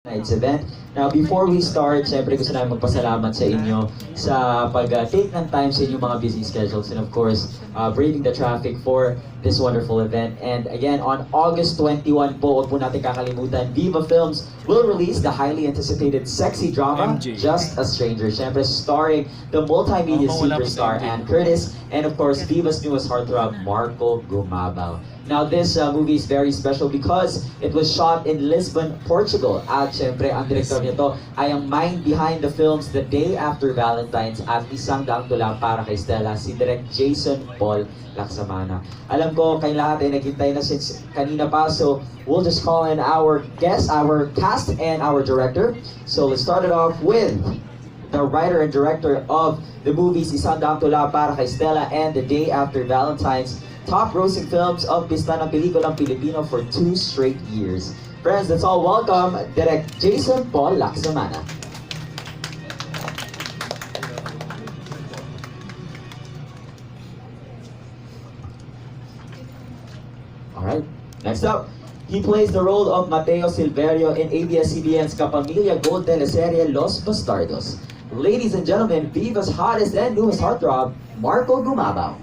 Tonight's event. Now, before we start, syempre gusto namin magpasalamat sa inyo sa pag-take ng time sa inyong mga busy schedules and of course, braving the traffic for this wonderful event. And again, on August 21 po, huwag po natin kakalimutan, Viva Films will release the highly anticipated sexy drama, Just a Stranger. Syempre, starring the multimedia superstar Ann Curtis and of course, Viva's newest heartthrob, Marco Gumabao. Now, this movie is very special because it was shot in Lisbon, Portugal. At syempre, ang director nito ay ang mind behind the films The Day After Valentine's at Isang Daang Tula para kay Stella, si Director Jason Paul Laxamana. Alam ko, kayo lahat ay naghintay na since kanina pa, so we'll just call in our guest, our cast, and our director. So let's start it off with the writer and director of the movies Isang Daang Tula para kay Stella and The Day After Valentine's, top grossing films of pista ng pelikulang Pilipino for 2 straight years. Friends, let's all welcome Director Jason Paul Laxamana. Alright, next up, he plays the role of Mateo Silverio in ABS-CBN's Kapamilya Gold teleserye Los Bastardos. Ladies and gentlemen, Viva's hottest and newest heartthrob, Marco Gumabao.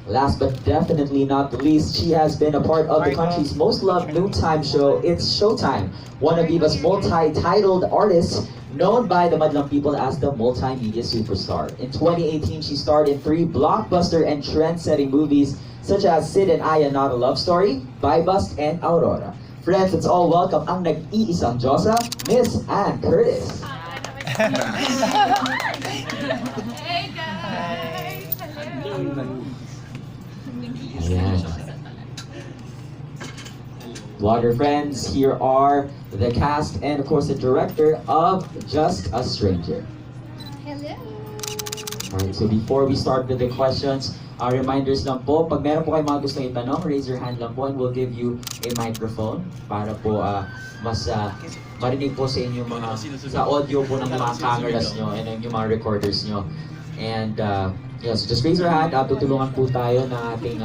Last but definitely not the least, she has been a part of the country's most loved noontime show, It's Showtime, one of Viva's multi-titled artists, known by the Madlang people as the multimedia superstar. In 2018, she starred in 3 blockbuster and trend-setting movies, such as Sid and Aya Not a Love Story, Buy Bust, and Aurora. Friends, let's all welcome ang nag-iisang Dyosa, Miss Ann Curtis. Hey guys! Hello! Ayan. Vlogger friends, here are the cast and of course the director of Just a Stranger. Hello! Alright, so before we start with the questions, reminders lang po, pag meron po kayong mga gustong itanong, raise your hand lang po and we'll give you a microphone para po mas marinig po sa inyo mga, sa audio po ng mga cameras nyo and yung mga recorders nyo. And yes, just raise your hand, tutulungan po tayo ng ating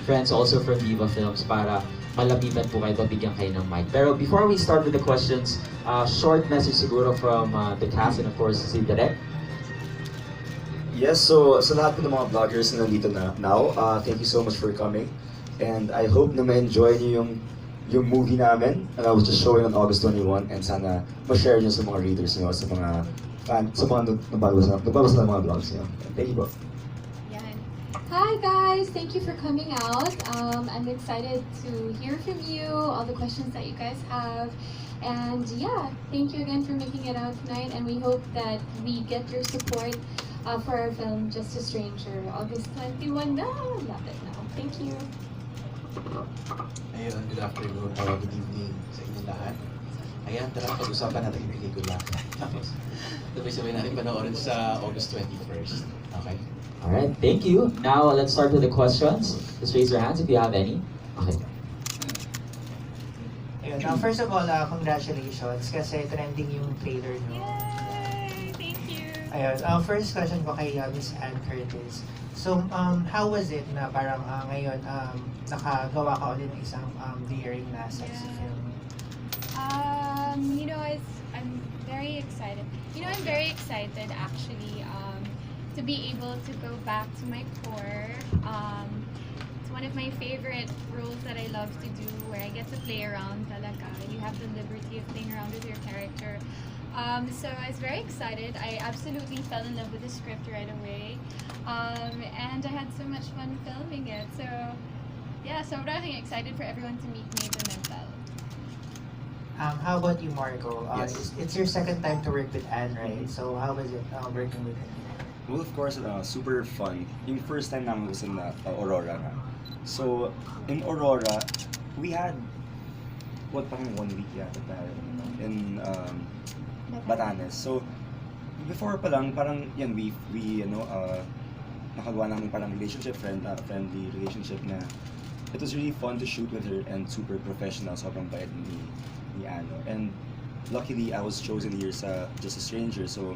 friends also from Viva Films para malapitan po kayo, bigyan kayo ng mic. Pero before we start with the questions, short message siguro from the cast and of course si Direk. Yes, so sa lahat po ng mga vloggers na nandito na now, thank you so much for coming. And I hope na ma-enjoy niyo yung movie namin, which is showing on August 21. And sana ma-share niyo sa mga readers niyo, sa mga fans, sa mga nagbabasa ng mga vlogs niyo. Thank you po. Hi guys, thank you for coming out. I'm excited to hear from you, all the questions that you guys have. And yeah, thank you again for making it out tonight, and we hope that we get your support for our film, Just a Stranger, August 21. No, love it now. Thank you. Ayun, good afternoon, good evening sa inyo lahat. Ayan, tara, pag-usapan natin yung pelikula. Tapos, sabay-sabay natin panoorin sa August 21st. Okay? Alright, thank you. Now let's start with the questions. Just raise your hands if you have any. Okay. Ayun, first of all, congratulations kasi trending yung trailer nyo. Yay! Thank you! Ayun, first question ko kay Miss Ann Curtis. So, how was it na parang ngayon nakagawa ka ulit ng isang daring na sexy film? I'm very excited. I'm very excited actually to be able to go back to my core. It's one of my favorite roles that I love to do, where I get to play around talaga. You have the liberty of playing around with your character. So I was very excited. I absolutely fell in love with the script right away. And I had so much fun filming it. So yeah, sobrang excited for everyone to meet me in Mental. How about you, Marco? Yes. It's your second time to work with Anne, right? So how was it working with him? Well, of course, super fun. Yung first time namin was in Aurora nga. So, in Aurora, we had, parang 1 week yata tayo. In Batanes. So, before pa lang, parang yan, we nakagawa namin parang friendly relationship na it was really fun to shoot with her and super professional, sobrang bait ni Ano. And luckily, I was chosen here sa Just a Stranger, so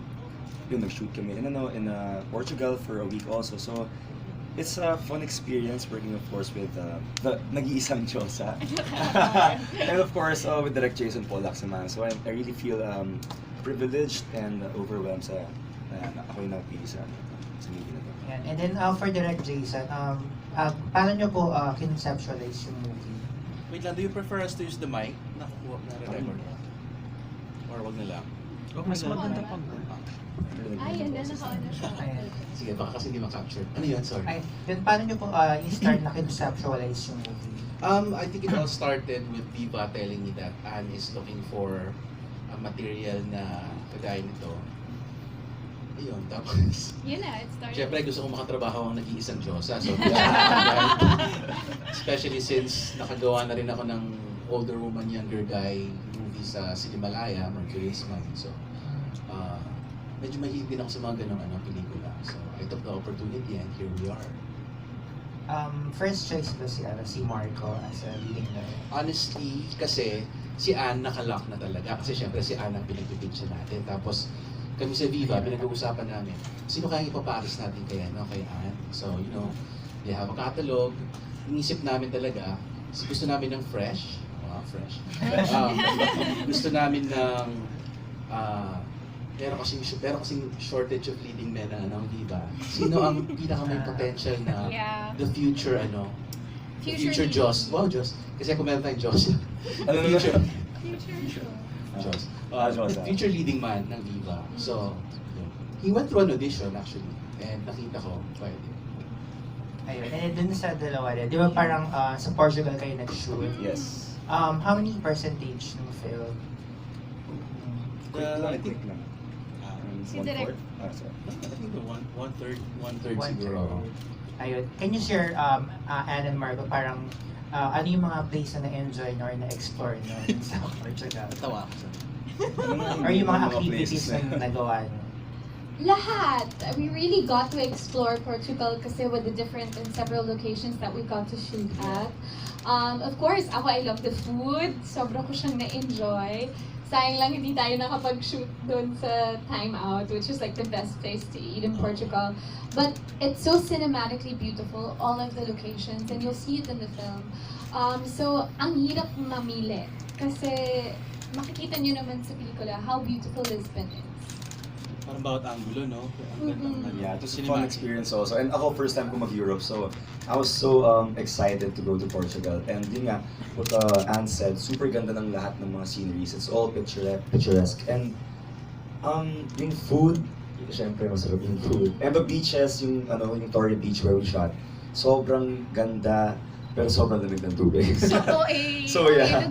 yun, nag-shoot kami in Portugal for a week also. So, it's a fun experience working, of course, with the nag-iisang Dyosa. And of course, with Director Jason Paul Laxamana. So I really feel privileged and overwhelmed sa ako yung napili sa movie na to. Yan. And then for Direct Jason, paano nyo po kinonceptualize yung movie? Wait lang, do you prefer us to use the mic? Nakukuha na record mo? Or wag na lang? Mas maganda pag Ay, yan na naka-ano siya. Ayan. Sige, baka kasi hindi ma-capture. Ano yun? Sorry. Ay, then paano nyo po i-start na kinonceptualize yung movie? I think it all started with Viva telling me that Anne is looking for a material na kagaya nito. Ayun, tapos... Yun na, it started. Siyempre, gusto kong makatrabaho ang nag-iisang Dyosa. So, especially since nakagawa na rin ako ng older woman, younger guy movie sa Sinimalaya, Mercury's Mind. So, medyo mahilig din ako sa mga ganong pelikula. So, I took the opportunity and here we are. First choice ba si Marco as a leading role? Honestly, kasi si Anne nakalock na talaga. Kasi syempre si Anne ang pinagpipicture natin. Tapos kami sa Viva, pinag-uusapan namin, sino kaya ipaparis natin kay Anne? So, they have a catalog. Inisip namin talaga, gusto namin ng fresh. Wow, fresh. Gusto namin ng pero kasing shortage of leading men ng Viva. Sino ang pinaka may potential na the future the future Diyos. Wow, Diyos. Kasi kung meron tayong Diyos. Future Diyos. The future leading man ng Viva. So, he went through an audition actually. And nakita ko, pwede. Ayun, and dun sa dalawa rin, di ba parang sa Portugal kayo nag-shoot? Yes. How many percentage ng film? I think Si Direk. one-third One siguro. third. Ayun. Can you share, Anne and Marco, parang ano yung mga place na na-enjoy nyo or na-explore nyo sa Portugal? Tawa ako sa Or yung mga activities na nagawa nyo? Lahat! We really got to explore Portugal kasi with the different and several locations that we got to shoot at. Of course, I love the food. Sobra ko siyang na-enjoy. Sayang lang hindi tayo nakapag-shoot doon sa Time Out, which is like the best place to eat in Portugal. But it's so cinematically beautiful, all of the locations, and you'll see it in the film. So, ang hirap mamili. Kasi makikita nyo naman sa pelikula how beautiful Lisbon is. Parang bawat angulo, no? Yeah, it was a fun experience also. And ako, first time ko mag-Europe, so I was so excited to go to Portugal. And yun nga, what Anne said, super ganda ng lahat ng mga sceneries. It's all picturesque. And yung food, syempre masarap yung food. And the beaches, yung Torre Beach where we shot, sobrang ganda, pero sobrang lamig ng tubig. Oo eh. So, yeah.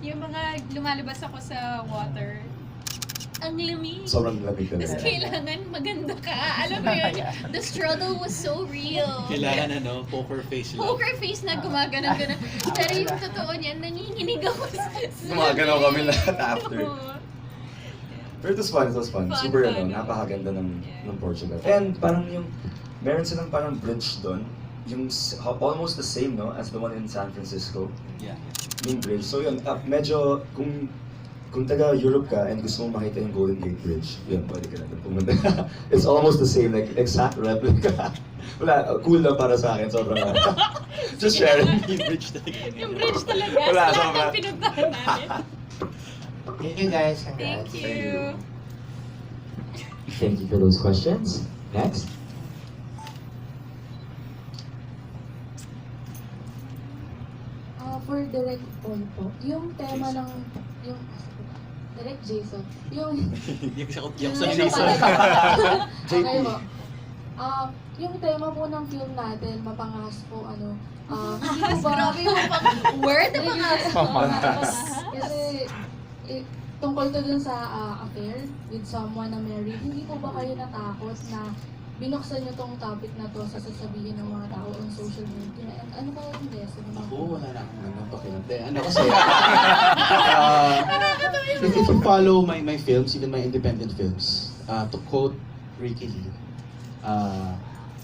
Yung mga lumalabas ako sa water, ang lamig. Sobrang lamig Tapos talaga. kailangan maganda ka. Alam mo yun, the struggle was so real. Kailangan poker face lang. Poker face na gumagano'n-ganon. Pero yung totoo niyan, nanginginig ako sa Gumagalaw kami lahat after. Oo. Pero it was fun. Fun, Super fun. napakaganda ng Portugal. And parang meron silang parang bridge doon, yung almost the same as the one in San Francisco. Yeah. Yung bridge. So yun, medyo kung taga-Europe ka and gusto mong makita yung Golden Gate Bridge, yun, pwede ka na doon pumunta. It's almost the same, like exact replica. Wala, cool lang para sa akin, sobrang just sharing. Yung bridge talaga. Yung bridge talaga. Wala, Sa lahat sobra. ng pinuntahan namin. Thank you guys. Congrats. Thank you. Thank you for those questions. Next. For Direct Paul po, yung tema ng Direct Jason, yung Yung sa Ano Jason. pala? Okay po. Yung tema po ng film natin, mapangas po, hindi po ba... Grabe yung word na Mapangas. Kasi, tungkol to dun sa affair with someone na married, hindi po ba kayo natakot na binuksan niyo tong topic na to sa sasabihin ng mga tao on social media. And ano kaya yung lesson? Ako, wala na akong pakilante. Ano kasi, if you follow my films, even my independent films, to quote Ricky Lee,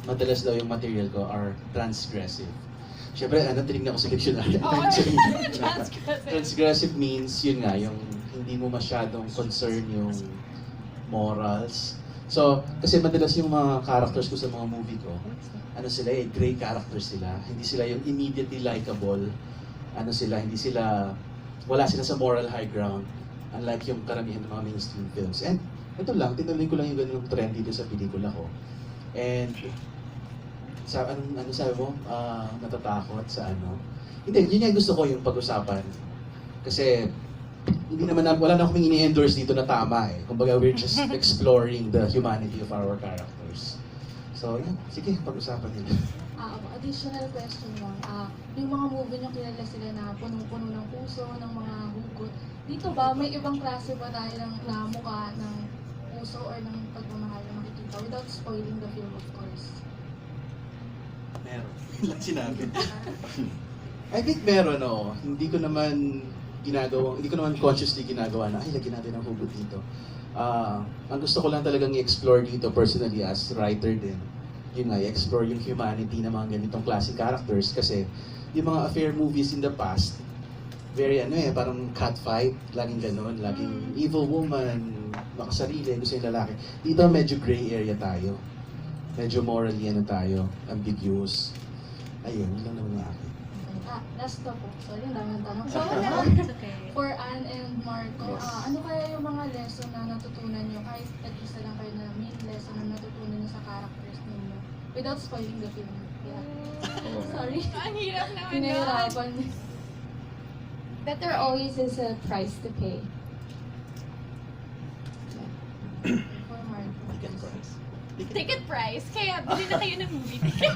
madalas daw yung material ko are transgressive. Siyempre, tinignan ko sa dictionary. Transgressive means, yun nga, yung hindi mo masyadong concern yung morals. So, kasi madalas yung mga characters ko sa mga movie ko, gray characters sila. Hindi sila yung immediately likable. Wala sila sa moral high ground. Unlike yung karamihan ng mga mainstream films. And ito lang, tinuloy ko lang yung ganung trend dito sa pelikula ko. And ano sabi mo? Natatakot sa ano? Hindi, yun yung gusto ko yung pag-usapan. Kasi wala na akong ini-endorse dito na tama eh. Kumbaga, we're just exploring the humanity of our characters. So, yan. Sige, pag-usapan nila. Additional question lang. Yung mga movie niyo, kilala sila na punong-puno ng puso, ng mga hugot. Dito ba, may ibang klase ba tayo na mukha ng puso or ng pagmamahal na makikita without spoiling the film, of course? Meron. Lang sinabi. I think meron, oo. Hindi ko naman consciously ginagawa na, lagyan natin ang hugot dito. Ang gusto ko lang talagang i-explore dito personally as writer din. Yun nga, i-explore yung humanity ng mga ganitong klaseng characters kasi yung mga affair movies in the past, very parang catfight, laging ganon, laging evil woman, makasarili, gusto yung lalaki. Dito medyo gray area tayo. Medyo morally tayo, ambiguous. Ayun, yun lang naman ang akin. Last na po. Sorry, ang daming tanong. So, for Anne and Marco, ano kaya yung mga lesson na natutunan nyo, kahit isa lang kayo na main lesson na natutunan nyo sa characters ninyo, without spoiling the film? Yeah. Sorry. Ang hirap naman yun. Pinahirapan. Better always is a price to pay. For Marco. Ticket price. Kaya bili na kayo ng movie ticket.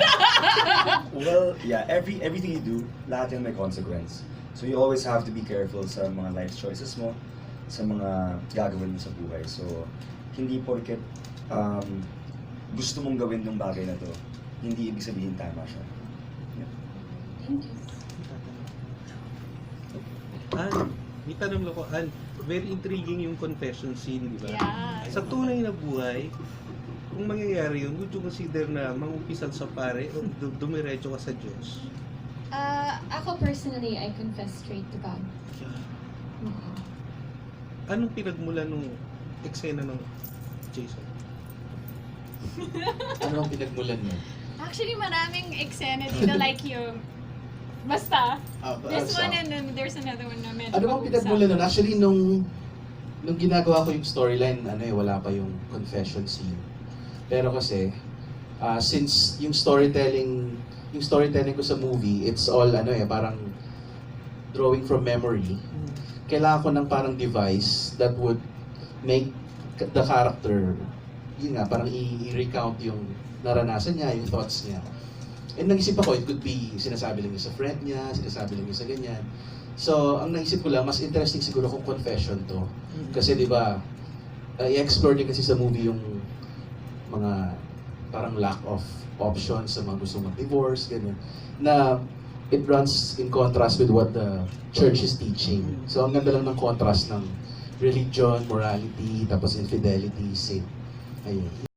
Well, yeah, everything you do, lahat yan may consequence. So you always have to be careful sa mga life choices mo, sa mga gagawin mo sa buhay. So, hindi porket gusto mong gawin ng bagay na to, hindi ibig sabihin tama siya. Yeah. Thank you. May tanong lang ko, very intriguing yung confession scene, di ba? Yeah. Sa tunay na buhay, kung mangyayari yun, would you consider na mangumpisal sa pare o dumiretso ka sa Diyos? Ako personally, I confess straight to God. Anong pinagmula nung eksena ng Jason? Ano ang pinagmulan mo? Actually, maraming eksena dito like yung basta. This one and then there's another one na medyo Ano bang pinagmulan nun? Actually, nung ginagawa ko yung storyline, wala pa yung confession scene. Pero kasi, since yung storytelling ko sa movie, it's all parang drawing from memory. Kailangan ko ng parang device that would make the character, yun nga, parang i-recount yung naranasan niya, yung thoughts niya. And nag-isip ako, it could be sinasabi lang niya sa friend niya, sinasabi lang niya sa ganyan. So, ang naisip ko lang, mas interesting siguro kung confession to. Kasi di ba, i-explore din kasi sa movie yung mga parang lack of options sa mga gusto mag-divorce, ganyan. Na it runs in contrast with what the church is teaching. So, ang ganda lang ng contrast ng religion, morality, tapos infidelity, sin. Ayun.